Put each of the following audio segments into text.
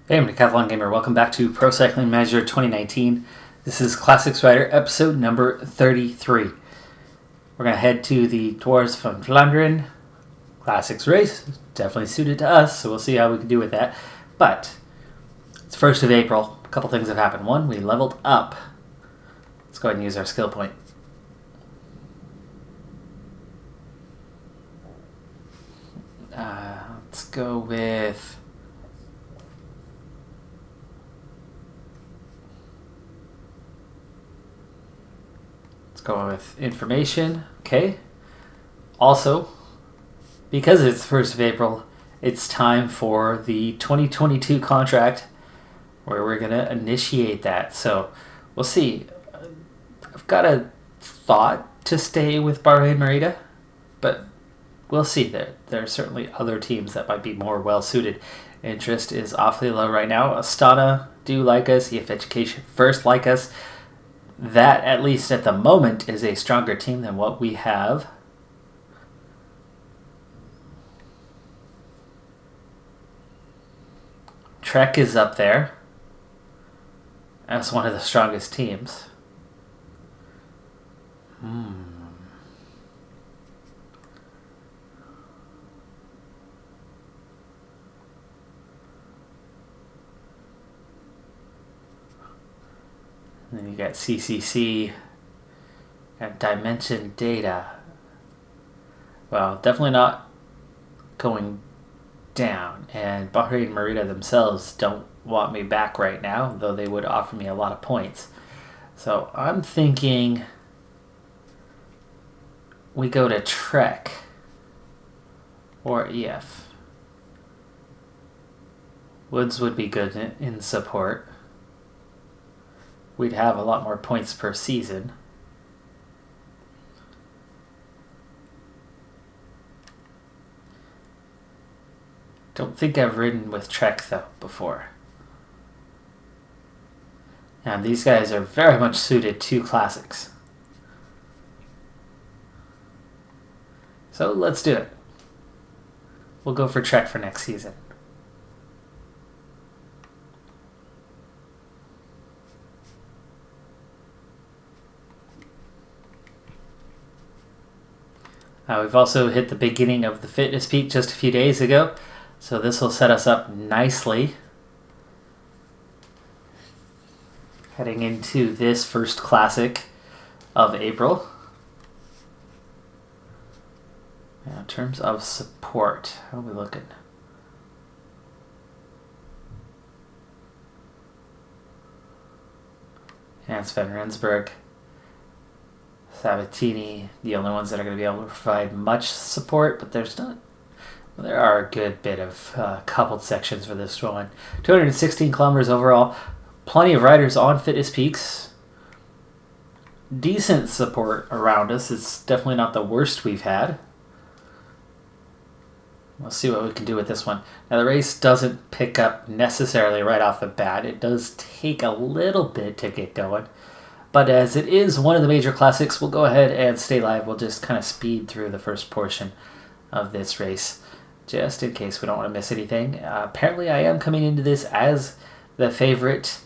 Hey, I'm Decathlon Gamer. Welcome back to Pro Cycling Manager 2019. This is Classics Rider episode number 33. We're going to head to the Dwars from Vlaanderen Classics race. Definitely suited to us, so we'll see how we can do with that. But it's 1st of April. A couple things have happened. One, we leveled up. Let's go ahead and use our skill point. Let's go with... Go with information. Okay. Also, because it's 1st of April, it's time for the 2022 contract where we're going to initiate that. So we'll see. I've got a thought to stay with Bahrain Merida, but we'll see. There are certainly other teams that might be more well-suited. Interest is awfully low right now. Astana do like us. EF Education First like us. That, at least at the moment, is a stronger team than what we have. Trek is up there as one of the strongest teams. And then you got CCC and Dimension Data. Well, definitely not going down. And Bahrain Merida themselves don't want me back right now, though they would offer me a lot of points. So I'm thinking we go to Trek or EF. Woods would be good in support. We'd have a lot more points per season. Don't think I've ridden with Trek, though, before. And these guys are very much suited to classics. So let's do it. We'll go for Trek for next season. We've also hit the beginning of the fitness peak just a few days ago, so this will set us up nicely. Heading into this first classic of April. Now, in terms of support, how are we looking? Hans van Rensburg, Sabatini, the only ones that are going to be able to provide much support, but there are a good bit of coupled sections for this one. 216 kilometers overall, plenty of riders on fitness peaks. Decent support around us. It's definitely not the worst we've had. We'll see what we can do with this one. Now, the race doesn't pick up necessarily right off the bat. It does take a little bit to get going. But as it is one of the major classics, we'll go ahead and stay live. We'll just kind of speed through the first portion of this race, just in case we don't want to miss anything. Apparently, I am coming into this as the favorite.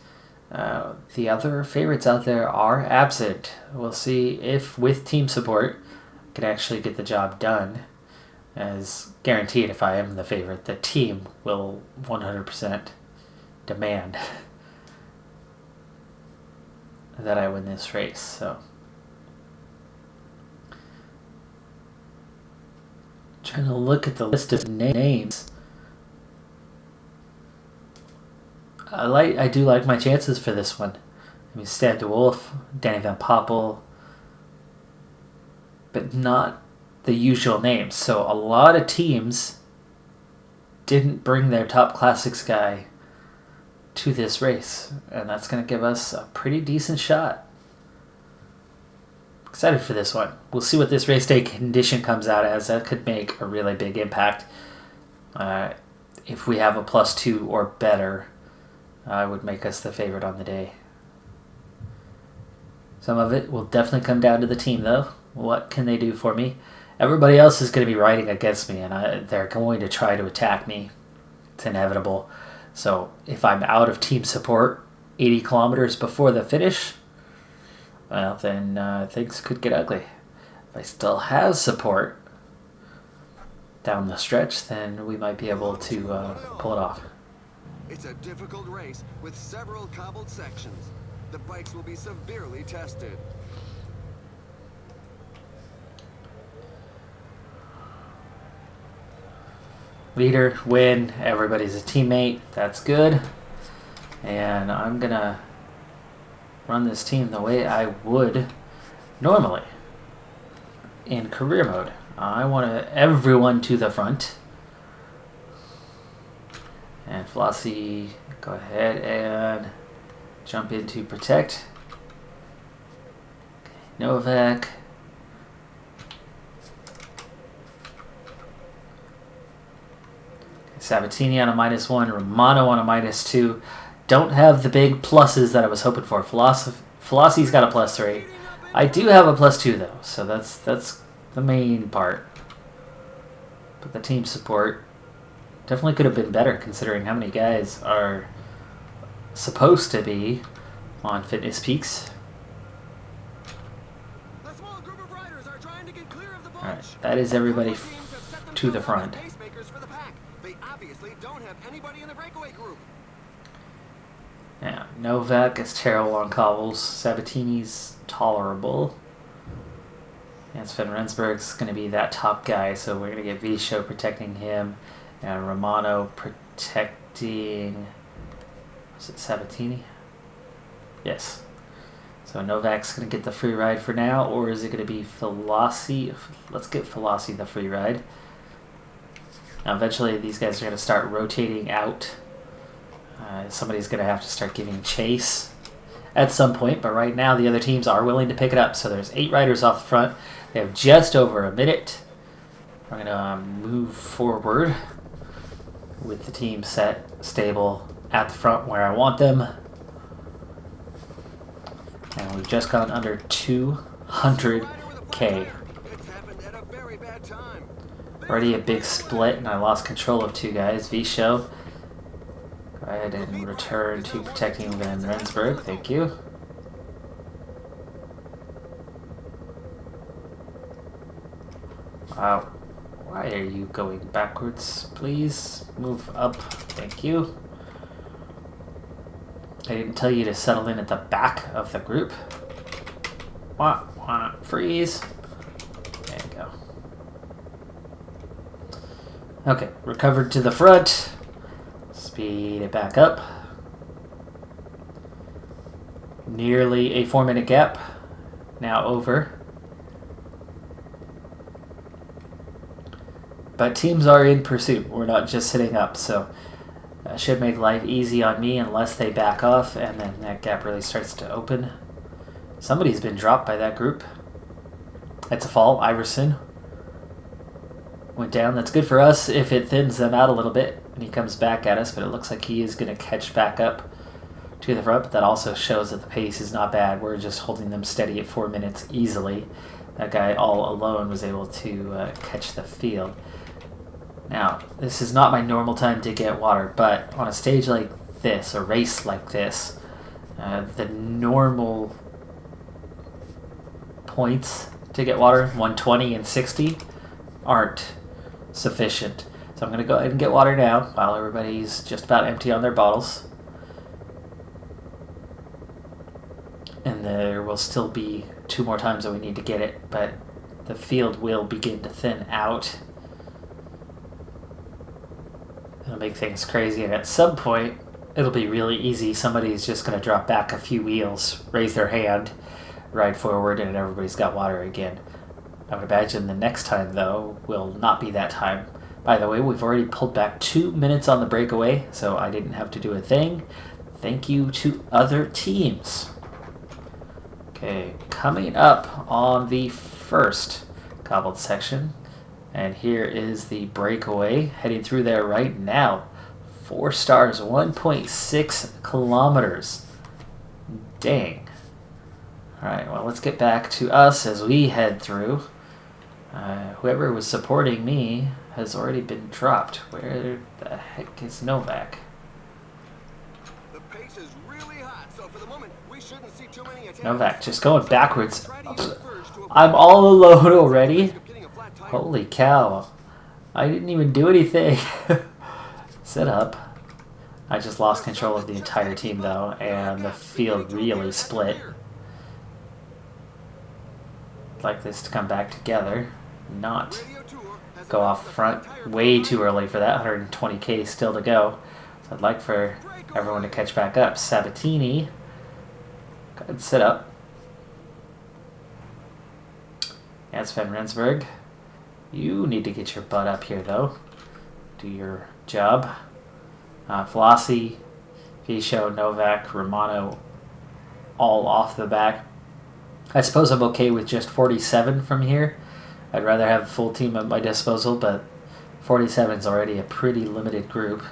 The other favorites out there are absent. We'll see if, with team support, I can actually get the job done. As guaranteed, if I am the favorite, the team will 100% demand that I win this race. So, trying to look at the list of names. I do like my chances for this one. I mean, Stan de Wolf, Danny Van Poppel, but not the usual names. So a lot of teams didn't bring their top classics guy to this race, and that's going to give us a pretty decent shot. Excited for this one. We'll see what this race day condition comes out as. That could make a really big impact. If we have a +2 or better, would make us the favorite on the day. Some of it will definitely come down to the team, though. What can they do for me? Everybody else is going to be riding against me, and they're going to try to attack me. It's inevitable. So if I'm out of team support 80 kilometers before the finish, well, then things could get ugly. If I still have support down the stretch, then we might be able to pull it off. It's a difficult race with several cobbled sections. The bikes will be severely tested. Leader, win, everybody's a teammate, that's good. And I'm gonna run this team the way I would normally in career mode. I want everyone to the front. And Flossie, go ahead and jump into protect. Okay, Novak. Sabatini on a -1, Romano on a -2. Don't have the big pluses that I was hoping for. Flossie's got a +3. I do have a +2 though, so that's the main part. But the team support definitely could have been better considering how many guys are supposed to be on fitness peaks. Alright, that is everybody to the front. They obviously don't have anybody in the breakaway group. Yeah, Novak is terrible on cobbles. Sabatini's tolerable. And Sven Rensburg's going to be that top guy, so we're going to get Visho protecting him. And Romano protecting... Was it Sabatini? Yes. So Novak's going to get the free ride for now, or is it going to be Flossie? Let's get Flossie the free ride. Now eventually these guys are going to start rotating out. Somebody's going to have to start giving chase at some point, but right now the other teams are willing to pick it up. So there's 8 riders off the front. They have just over a minute. We're going to move forward with the team set, stable, at the front where I want them. And we've just gone under 200K. Already a big split, and I lost control of 2 guys. Visho, go ahead and return to protecting Van Rensburg. Thank you. Wow. Why are you going backwards? Please move up. Thank you. I didn't tell you to settle in at the back of the group. Freeze. There you go. Okay, recovered to the front. Speed it back up. Nearly a 4-minute gap. Now over. But teams are in pursuit. We're not just sitting up, so that should make life easy on me unless they back off and then that gap really starts to open. Somebody's been dropped by that group. It's a fall. Iverson went down. That's good for us if it thins them out a little bit and he comes back at us, but it looks like he is going to catch back up to the front. But that also shows that the pace is not bad. We're just holding them steady at 4 minutes easily. That guy all alone was able to catch the field. Now, this is not my normal time to get water, but on a stage like this, a race like this, the normal points to get water, 120 and 60, aren't sufficient. So I'm going to go ahead and get water now while everybody's just about empty on their bottles. And there will still be 2 more times that we need to get it, but the field will begin to thin out. It'll make things crazy, and at some point, it'll be really easy. Somebody's just going to drop back a few wheels, raise their hand, ride forward, and everybody's got water again. I would imagine the next time, though, will not be that time. By the way, we've already pulled back 2 minutes on the breakaway, so I didn't have to do a thing. Thank you to other teams. Okay, coming up on the first cobbled section. And here is the breakaway, heading through there right now. 4 stars, 1.6 kilometers. Dang. Alright, well, let's get back to us as we head through. Whoever was supporting me has already been dropped. Where the heck is Novak? race is really hot, so for the moment we shouldn't see too many attacks. Novak just going backwards. I'm all alone already. Holy cow. I didn't even do anything. Sit up. I just lost control of the entire team though, and the field really split. I'd like this to come back together, not go off the front way too early for that 120k still to go. So I'd like for everyone to catch back up. Sabatini, go ahead and sit up. That's Van Rensburg. You need to get your butt up here though. Do your job. Flossie, Visho, Novak, Romano, all off the back. I suppose I'm okay with just 47 from here. I'd rather have a full team at my disposal, but 47 is already a pretty limited group.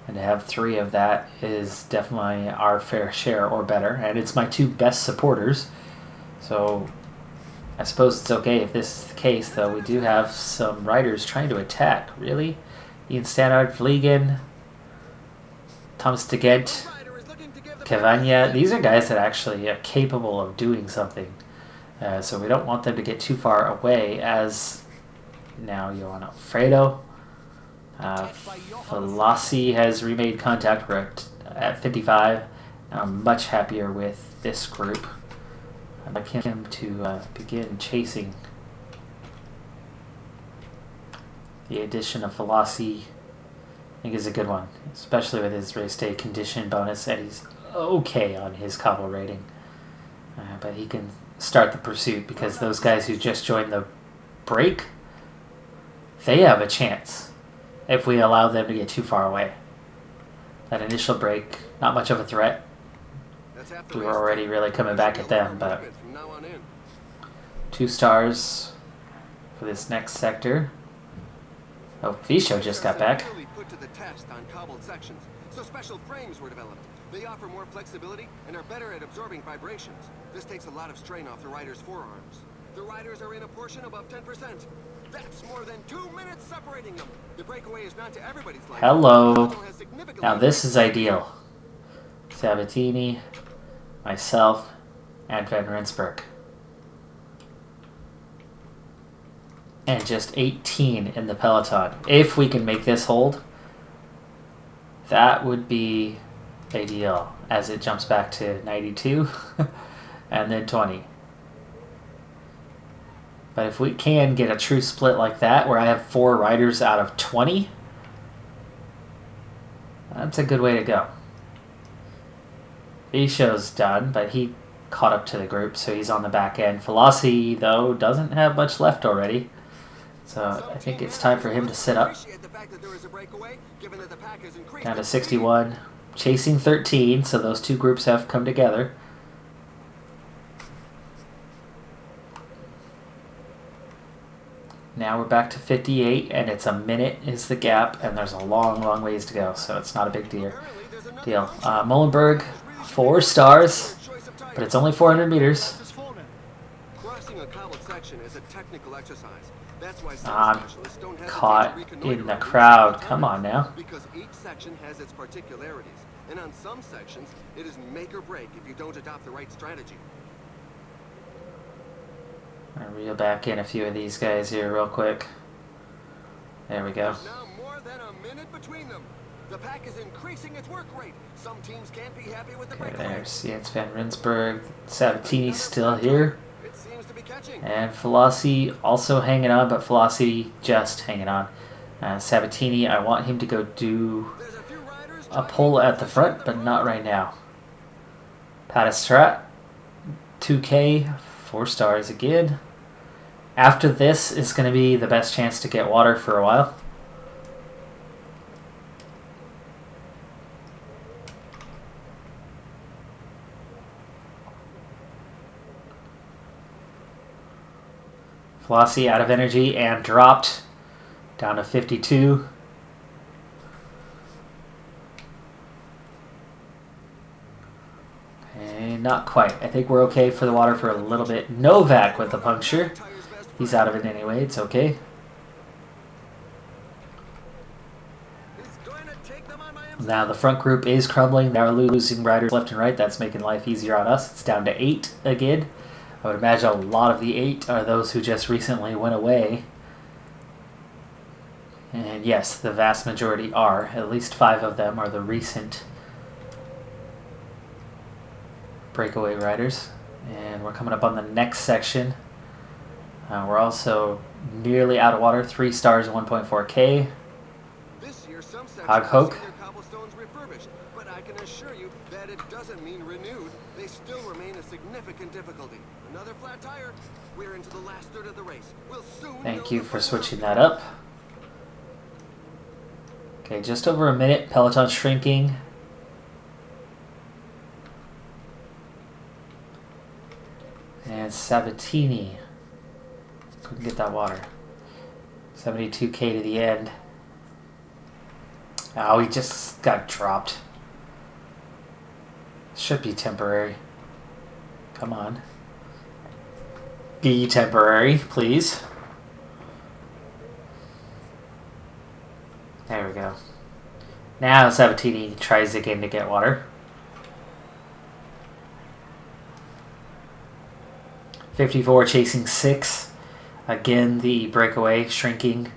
And to have 3 of that is definitely our fair share or better. And it's my 2 best supporters. So I suppose it's okay if this is the case, though. We do have some riders trying to attack. Really? Ian Stannard, Vliegen, Thomas de Gent, Cavagna. These are guys that actually are capable of doing something. So we don't want them to get too far away, as now Johan Alfredo. Falassi has remade contact. We're at 55. I'm much happier with this group. I'd like him to begin chasing. The addition of Falassi, I think, is a good one, especially with his race day condition bonus, and he's okay on his cobble rating. But he can start the pursuit, because those guys who just joined the break, they have a chance if we allow them to get too far away. That initial break, not much of a threat. We were already really coming back at them, but 2 stars for this next sector. Oh, Visho just got back. Put to the test on cobbled sections, so special frames were developed. They offer more flexibility and are better at absorbing vibrations. This takes a lot of strain off the rider's forearms. The riders are in a portion above 10%. That's more than 2 minutes separating them. The breakaway is not to everybody's liking. Hello. Now this is ideal. Sabatini, myself, and Van Rensburg. And just 18 in the peloton. If we can make this hold, that would be ideal, as it jumps back to 92 and then 20. But if we can get a true split like that, where I have 4 riders out of 20, that's a good way to go. Visho's done, but he caught up to the group, so he's on the back end. Falassi, though, doesn't have much left already. So I think it's time for him to sit up. Down to 61. Chasing 13, so those 2 groups have come together. Now we're back to 58, and it's a minute is the gap, and there's a long, long ways to go, so it's not a big deal. Molenberg, 4 stars, but it's only 400 meters. Crossing a cobbled section is a technical exercise. That's why I'm caught in the crowd. Come on now. Because each section has its particularities, and on some sections, it is make or break if you don't adopt the right strategy. I'll reel back in a few of these guys here real quick. There we go. Now more than a minute between them. The pack is increasing its work rate. Some teams can't be happy with the breakaway. There's Jens van Rensburg. Sabatini's still here. It seems to be catching. And Falassi also hanging on, but Falassi just hanging on. Sabatini, I want him to go do a pull at the front, but not right now. Padistrat, 2K, 4 stars again. After this is going to be the best chance to get water for a while. Flossie out of energy and dropped down to 52. Okay, not quite. I think we're okay for the water for a little bit. Novak with the puncture. He's out of it anyway. It's okay. Now the front group is crumbling. They're losing riders left and right. That's making life easier on us. It's down to 8 again. I would imagine a lot of the 8 are those who just recently went away. And yes, the vast majority are. At least 5 of them are the recent breakaway riders. And we're coming up on the next section. We're also nearly out of water. 3 stars and 1.4K. This year, some Hog sections Hoke. have seen their cobblestones refurbished, but I can assure you that it doesn't mean renewed. They still remain a significant difficulty. Another flat tire. We're into the last third of the race. We'll soon Thank know you the for final switching that up. Okay, just over a minute. Peloton shrinking. And Sabatini couldn't get that water. 72K to the end. Oh, he just got dropped. Should be temporary. Come on. Be temporary, please. There we go. Now Sabatini tries again to get water. 54 chasing 6. Again, the breakaway shrinking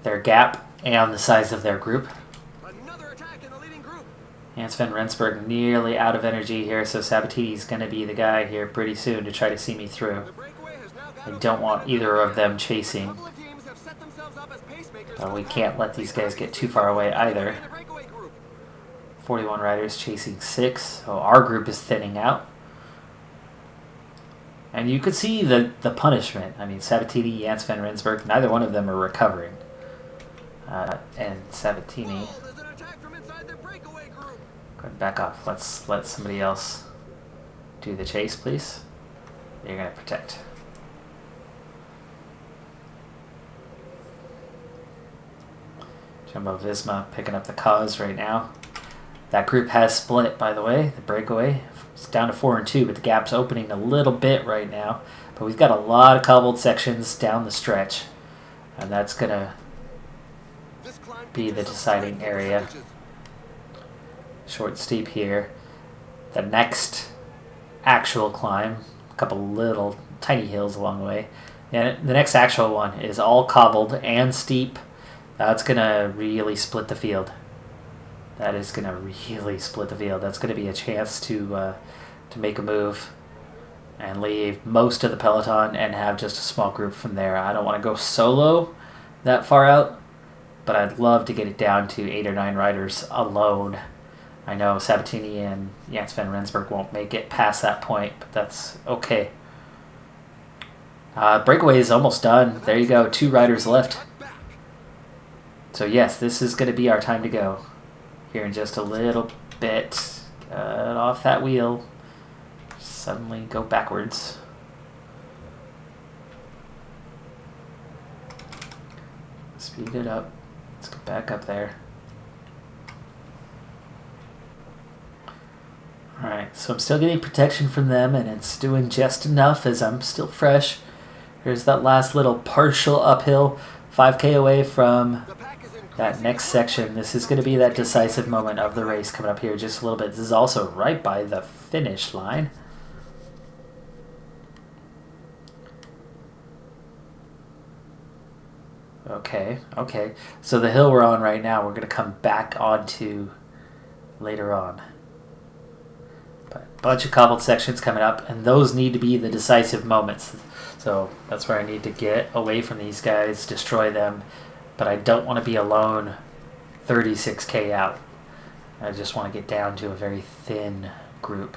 their gap and the size of their group. Another attack in the leading group. And Sven Rensburg nearly out of energy here, so Sabatini's going to be the guy here pretty soon to try to see me through. The breakaway has now got I over don't want the either of them A chasing, couple of teams have set themselves up as pacemakers but for we the can't pack. let these guys get too far away either. In the breakaway group. 41 riders chasing 6, so our group is thinning out. And you could see the punishment. I mean, Sabatini and Sven Rensburg, neither one of them are recovering. And Sabatini, Oh, there's an attack from inside the breakaway group. go ahead, back off. Let's let somebody else do the chase, please. You're going to protect. Jumbo Visma picking up the cause right now. That group has split, by the way. The breakaway is down to 4 and 2, but the gap's opening a little bit right now. But we've got a lot of cobbled sections down the stretch, and that's going to This climb be the features some deciding great area. percentages. Short and steep here. The next actual climb, a couple little tiny hills along the way. And the next actual one is all cobbled and steep. That's going to really split the field. That is going to really split the field. That's going to be a chance to make a move and leave most of the peloton and have just a small group from there. I don't want to go solo that far out, but I'd love to get it down to 8 or 9 riders alone. I know Sabatini and Jens van Rensburg won't make it past that point, but that's okay. Breakaway is almost done. There you go, 2 riders left. So yes, this is going to be our time to go. Here in just a little bit. Get off that wheel. Suddenly go backwards. Speed it up. Let's get back up there. Alright, so I'm still getting protection from them, and it's doing just enough as I'm still fresh. Here's that last little partial uphill, 5K away from that next section. This is going to be that decisive moment of the race coming up here just a little bit. This is also right by the finish line. Okay. So the hill we're on right now, we're going to come back onto later on. But a bunch of cobbled sections coming up, and those need to be the decisive moments. So that's where I need to get away from these guys, destroy them. But I don't want to be alone 36K out. I just want to get down to a very thin group.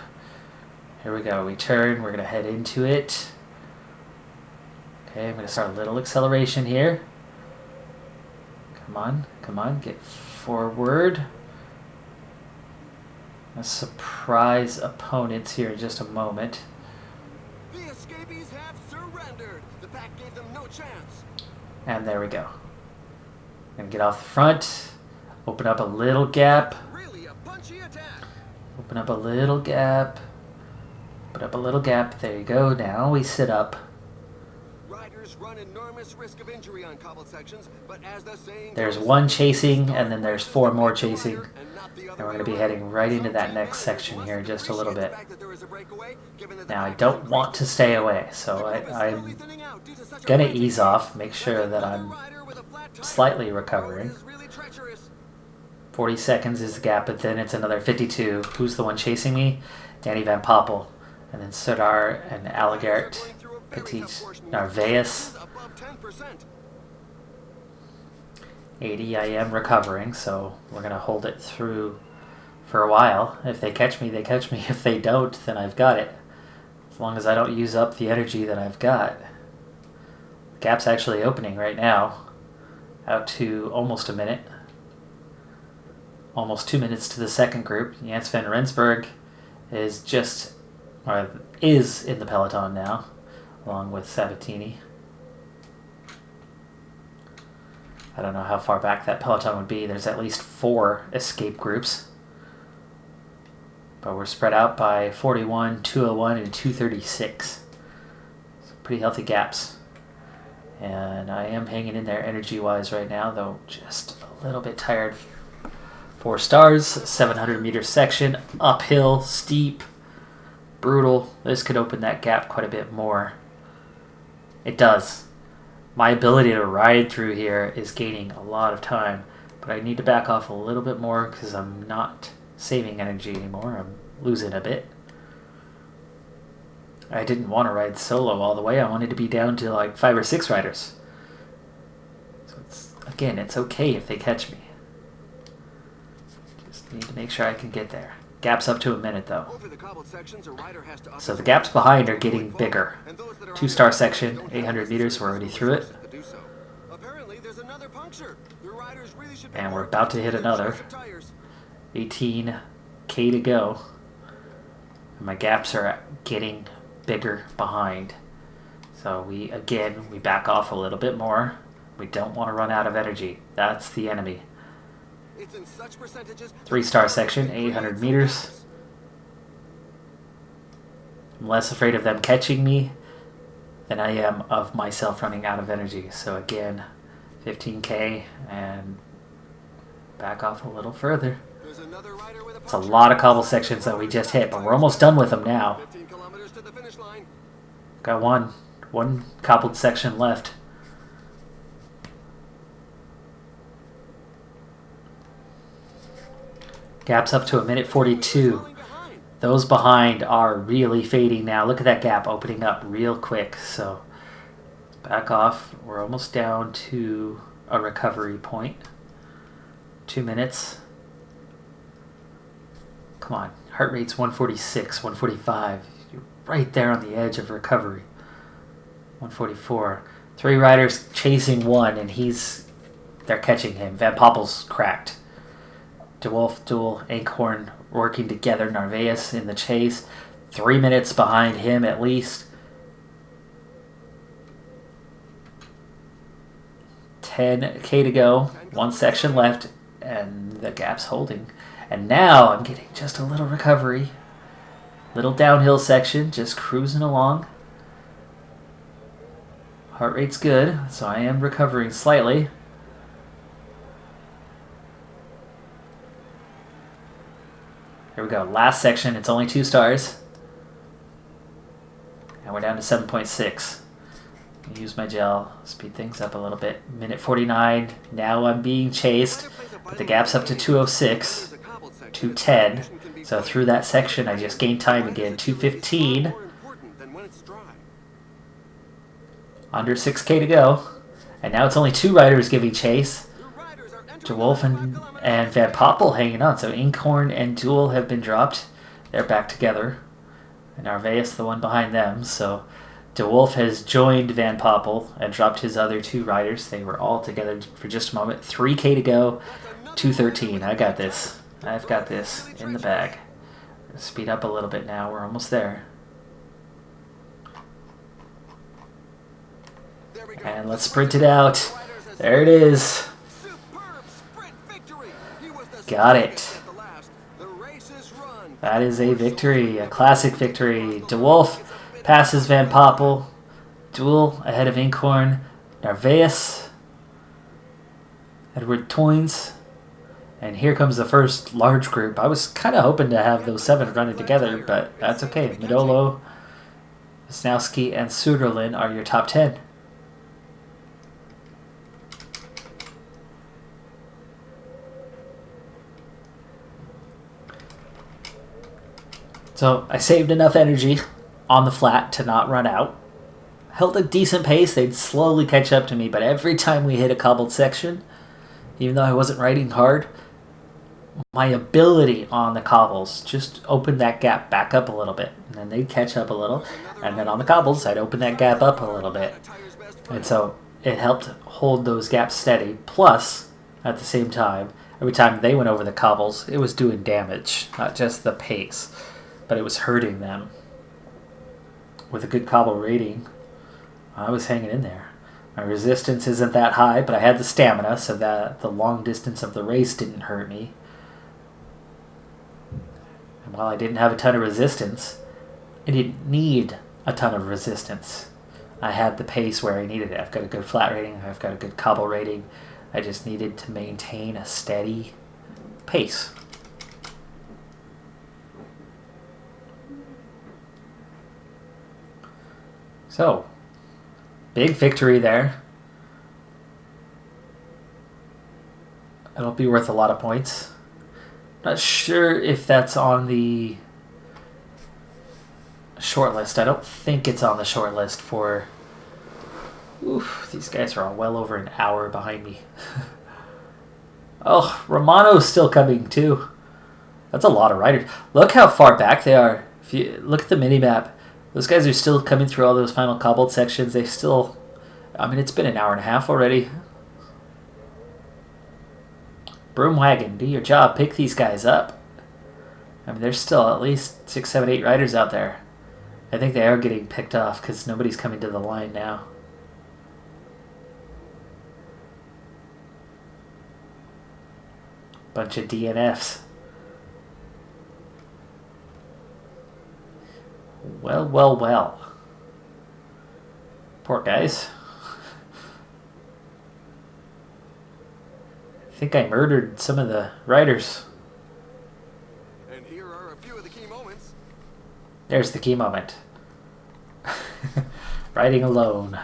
Here we go. We turn. We're going to head into it. Okay, I'm going to start a little acceleration here. Come on. Get forward. I'll surprise opponents here in just a moment. The escapees have surrendered. The pack gave them no chance. And there we go. Gonna get off the front. Open up a little gap. Really a punchy attack. Open up a little gap. Open up a little gap. There you go. Now we sit up. Riders run enormous risk of injury on cobbled sections, but as the saying There's goes, one chasing, and then there's 4 more chasing. and not the And other we're way going to be around. heading right into that Some next team section managers here in must just a little appreciate bit. the fact that there is a breakaway, given that the Now, I pack has don't increased want to its stay speed. away, so The group is slowly I'm thinning out due to such a going to frantic ease pace. off, make sure There's that another I'm rider with a flat tire. slightly The road recovering. is really treacherous. 40 seconds is the gap, but then it's another 52. Who's the one chasing me? Danny Van Poppel. And then Sudar and Allegert Petit Narvaez. Above 10%. 80, I am recovering, so we're going to hold it through for a while. If they catch me, they catch me. If they don't, then I've got it. As long as I don't use up the energy that I've got. The gap's actually opening right now. Out to almost a minute. Almost 2 minutes to the second group. Jens van Rensburg is is in the peloton now, along with Sabatini. I don't know how far back that peloton would be. There's at least 4 escape groups. But we're spread out by 41, 201, and 236. So pretty healthy gaps. And I am hanging in there energy-wise right now, though just a little bit tired. 4 stars, 700 meter section, uphill, steep, brutal. This could open that gap quite a bit more. It does. My ability to ride through here is gaining a lot of time, but I need to back off a little bit more because I'm not saving energy anymore. I'm losing a bit. I didn't want to ride solo all the way. I wanted to be down to like 5 or 6 riders. So it's okay if they catch me. Just need to make sure I can get there. Gap's up to a minute though. So the gaps behind are getting bigger. 2-star section, 800 meters, we're already through it. And we're about to hit another. 18K to go. And my gaps are getting bigger behind. So we back off a little bit more. We don't want to run out of energy. That's the enemy. 3-star section, 800 meters. I'm less afraid of them catching me than I am of myself running out of energy. So again, 15K and back off a little further. It's a lot of cobble sections that we just hit, but we're almost done with them now. Got one cobbled section left. Gap's up to a minute 42. Those behind are really fading now. Look at that gap opening up real quick. So back off. We're almost down to a recovery point. 2 minutes. Come on. Heart rate's 146, 145. You're right there on the edge of recovery. 144. 3 riders chasing 1, and they're catching him. Van Poppel's cracked. DeWolf, Duel, Ankhorn working together. Narvaez in the chase. 3 minutes behind him at least. 10K to go. 1 section left. And the gap's holding. And now I'm getting just a little recovery. Little downhill section. Just cruising along. Heart rate's good. So I am recovering slightly. Here we go. Last section. It's only 2 stars. And we're down to 7.6. Use my gel. Speed things up a little bit. Minute 49. Now I'm being chased. But the gap's up to 206. 210. So through that section, I just gained time again. 215. Under 6K to go. And now it's only 2 riders giving chase. DeWolf and Van Poppel hanging on. So Inkhorn and Duel have been dropped. They're back together. And Narvaez, the one behind them. So DeWolf has joined Van Poppel and dropped his other 2 riders. They were all together for just a moment. 3K to go. 213. I got this. I've got this in the bag. Speed up a little bit now. We're almost there. And let's sprint it out. There it is. Got it. That is a victory, a classic victory. DeWolf passes Van Poppel. Duel ahead of Inkhorn, Narvaez, Edward Toynes, and here comes the first large group. I was kind of hoping to have those 7 running together, but that's okay. Midolo, Wisnowski, and Suderlin are your top 10. So I saved enough energy on the flat to not run out. Held a decent pace. They'd slowly catch up to me, but every time we hit a cobbled section, even though I wasn't riding hard, my ability on the cobbles just opened that gap back up a little bit. And then they'd catch up a little, and then on the cobbles, I'd open that gap up a little bit. And so it helped hold those gaps steady. Plus, at the same time, every time they went over the cobbles, it was doing damage, not just the pace, but it was hurting them. With a good cobble rating, I was hanging in there. My resistance isn't that high, but I had the stamina, so that the long distance of the race didn't hurt me. And while I didn't have a ton of resistance, I didn't need a ton of resistance. I had the pace where I needed it. I've got a good flat rating, I've got a good cobble rating. I just needed to maintain a steady pace. So, big victory there. It'll be worth a lot of points. Not sure if that's on the short list. I don't think it's on the short list for... Oof, these guys are all well over an hour behind me. Oh, Romano's still coming too. That's a lot of riders. Look how far back they are. If you look at the mini-map, those guys are still coming through all those final cobbled sections. They still... I mean, it's been an hour and a half already. Broomwagon, do your job. Pick these guys up. I mean, there's still at least 6, 7, 8 riders out there. I think they are getting picked off because nobody's coming to the line now. Bunch of DNFs. Well, well, well. Poor guys. I think I murdered some of the riders. And here are a few of the key moments. There's the key moment. Riding alone.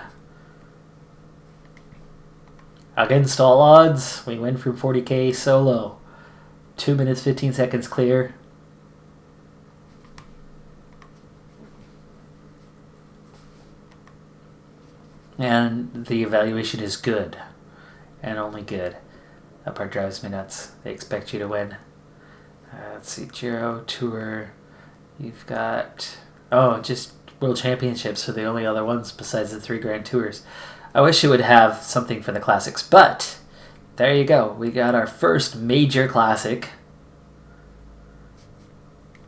Against all odds, we win from 40k solo. 2 minutes, 15 seconds clear. And the evaluation is good. And only good. That part drives me nuts. They expect you to win. Let's see, Giro, Tour. You've got... Oh, just World Championships are the only other ones besides the 3 Grand Tours. I wish it would have something for the classics, but there you go. We got our first major classic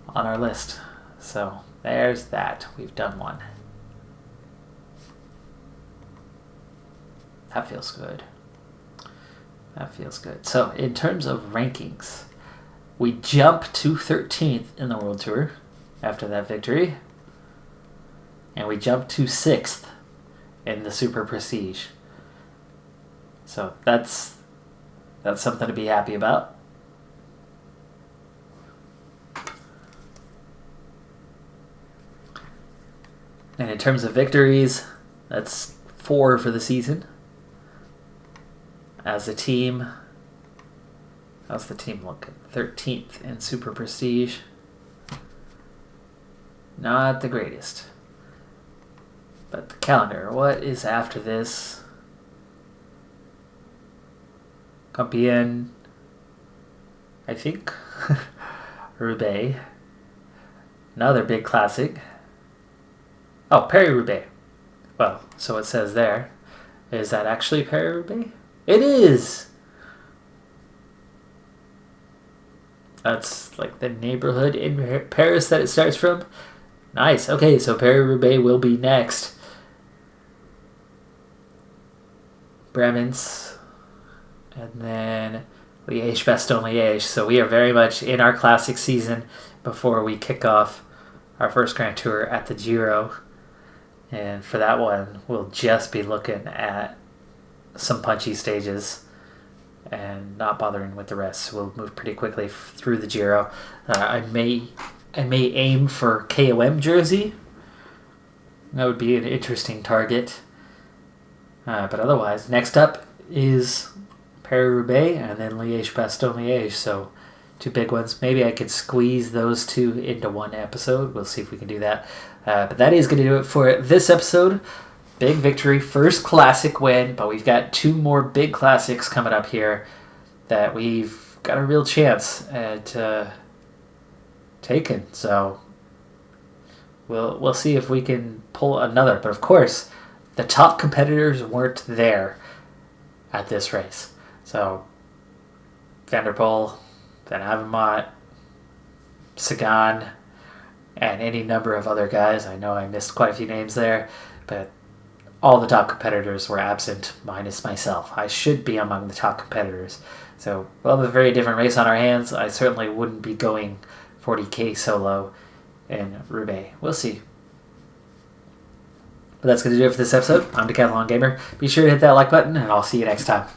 on our list. So there's that. We've done one. That feels good. That feels good. So in terms of rankings, we jump to 13th in the World Tour after that victory. And we jump to 6th in the Super Prestige. So that's something to be happy about. And in terms of victories, that's 4 for the season. As a team, how's the team looking? 13th in Super Prestige. Not the greatest. But the calendar, what is after this? Compiègne, I think. Roubaix. Another big classic. Oh, Paris-Roubaix. Well, so it says there. Is that actually Paris-Roubaix? It is! That's like the neighborhood in Paris that it starts from. Nice. Okay, so Paris-Roubaix will be next. Bremens. And then Liège-Bastogne-Liège. So we are very much in our classic season before we kick off our first Grand Tour at the Giro. And for that one, we'll just be looking at some punchy stages and not bothering with the rest. We'll move pretty quickly through the Giro. I may aim for KOM jersey. That would be an interesting target. But otherwise, next up is Paris-Roubaix and then Liège-Bastogne-Liège. So 2 big ones. Maybe I could squeeze those 2 into one episode. We'll see if we can do that. But that is going to do it for this episode. Big victory, first classic win, but we've got 2 more big classics coming up here that we've got a real chance at taking. So we'll see if we can pull another. But of course, the top competitors weren't there at this race. So Van der Poel, Van Avermaet, Sagan, and any number of other guys. I know I missed quite a few names there, but all the top competitors were absent, minus myself. I should be among the top competitors. So we'll have a very different race on our hands. I certainly wouldn't be going 40k solo in Roubaix. We'll see. But that's going to do it for this episode. I'm Decathlon Gamer. Be sure to hit that like button, and I'll see you next time.